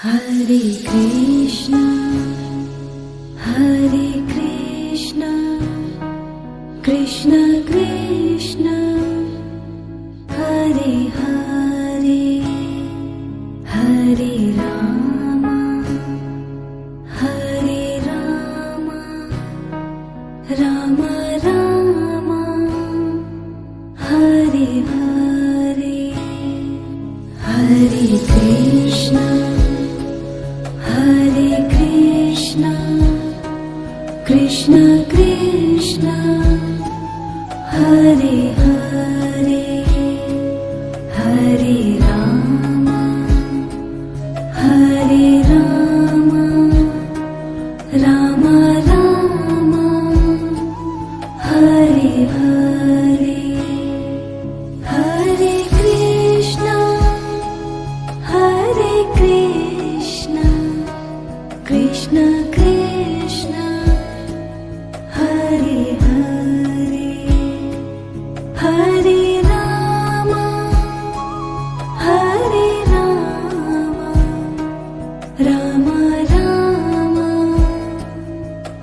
Hare Krishna, Hare Krishna, Krishna Krishna, Hare Hare, Hare Rama, Hare Rama, Rama Rama, Hare Hare, Hare Krishna, Hare Krishna, Krishna Krishna, Hare Hare, Hare Rama, Hare Rama, Rama Rama, Hare Hare, Hare Krishna, Hare Krishna, Krishna Krishna, Hare Hare, Hare Rama, Hare Rama, Rama Rama,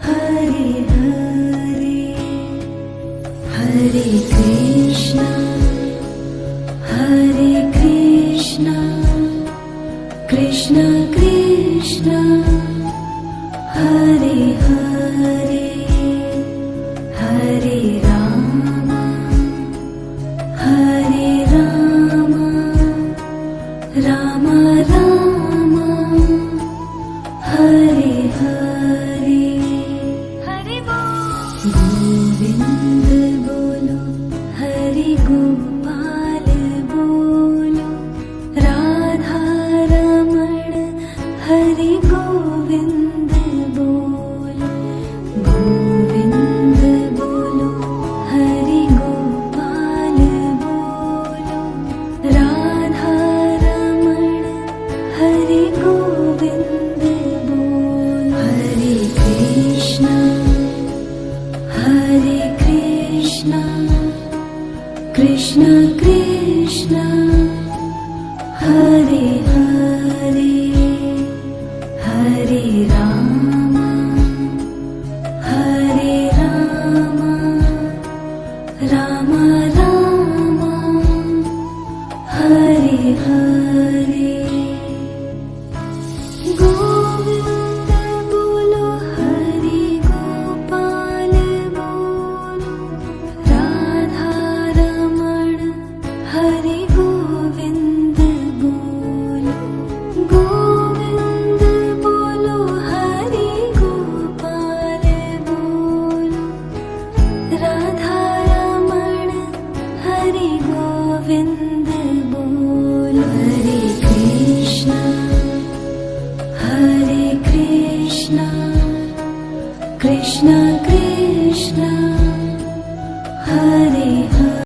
Hare Hare, Hare Krishna, Hare Krishna, Krishna Krishna, Hare Hare, Hare Rama, Hare Rama, Rama Rama, Hare Hare, Hare Govind bolo, Hare Gopal bolo, Radha Raman, Hare Govind bolo, Govind bolo, Hare Gopal bolo, Radha Raman, Hare Govind bolo, Hare Krishna, Hare Krishna, Krishna Krishna, Hare Hare, Hare Rama, Hare Rama, Rama Rama, Hare Hare, Govind bolo, Hare Gopal bolo, Radha Raman, Hare Govind bolo, Govind bolo, Hare Gopal bolo, Radha Raman, Hare Govind bolo, Hare Krishna, Hare Krishna, Krishna